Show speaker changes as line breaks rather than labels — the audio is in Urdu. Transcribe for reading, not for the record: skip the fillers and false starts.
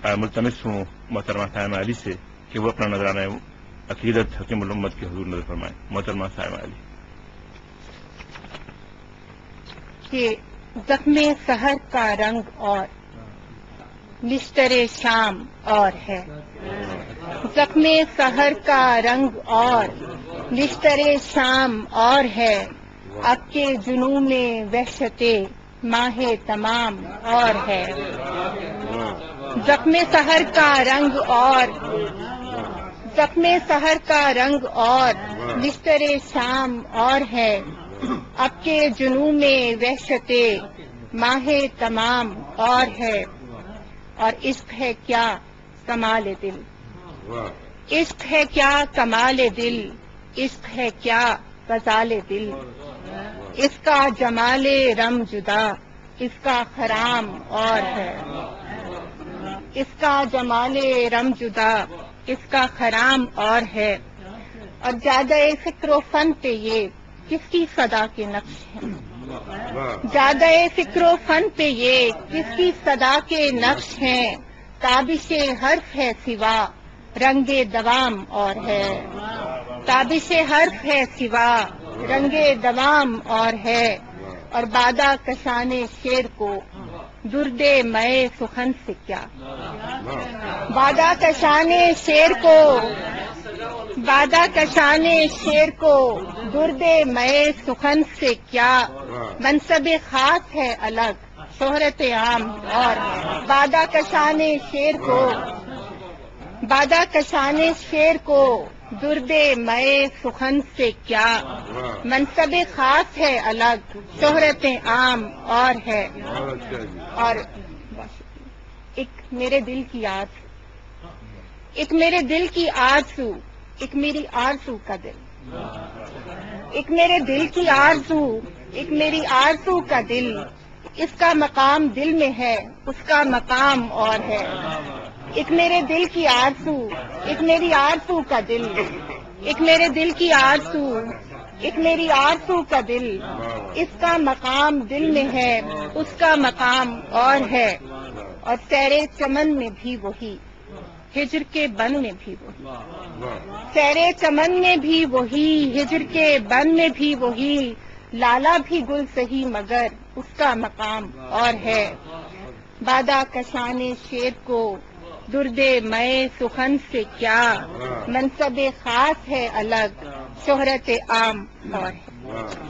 ملتمس ہوں محترمہ سائمہ علی سے کہ وہ اپنا نذرانہ عقیدت حکیم الامت کے حضور نظر فرمائیں. محترمہ سائمہ علی.
کہ زخم سحر کا رنگ اور نشتر شام اور ہے. زخم سحر کا رنگ اور نشتر شام اور ہے. اب کے جنوں میں وحشت ماہ تمام اور ہے. زخم سحر کا رنگ اور زخم سحر کا رنگ اور نشتر شام اور ہے. اب کے جنوں میں وحشت ماہ تمام اور ہے. اور عشق ہے کیا کمال دل، عشق ہے کیا کمال دل، عشق ہے کیا غزال دل. اس کا جمال رم جدا، اس کا خرام اور ہے. اس کا جمال رم جدا، اس کا خرام اور ہے. اور زیادہ فکر و فن پہ یہ کس کی صدا کے نقش ہیں. زیادہ فکر و فن پہ یہ کس کی صدا کے نقش ہیں. تابش حرف ہے سوا رنگ دوام اور ہے. تابش حرف ہے سوا رنگ دوام اور ہے. اور بادہ کشان شیر کو درد مئے سخن سے کیا. بادہ کشان شیر کو بادہ کشان شیر کو درد مئے سخن سے کیا. منصب خاص ہے الگ شہرت عام اور بادہ کشان شیر کو بادہ کشان شیر کو درد مئے سخن سے کیا. منصب خاص ہے الگ شہرت عام اور ہے. اور ایک میرے دل کی آرزو، ایک میرے دل کی آرزو، ایک میری آرزو کا دل. ایک میرے دل کی آرزو، ایک میری آرزو کا دل. اس کا مقام دل میں ہے، اس کا مقام اور ہے. ایک میرے دل کی آرزو، ایک میری آرزو کا دل. ایک میرے دل کی آرزو، ایک میری آرزو کا دل. اس کا مقام دل میں ہے، اس کا مقام اور ہے. اور سیر چمن میں بھی وہی، ہجر کے بن میں بھی وہی. سیر چمن میں بھی وہی، ہجر کے بن میں بھی وہی. لالا بھی گل سہی مگر اس کا مقام اور ہے. بادہ کشان شیر کو درد مئے سخن سے کیا. منصب خاص ہے الگ شہرت عام اور ہے.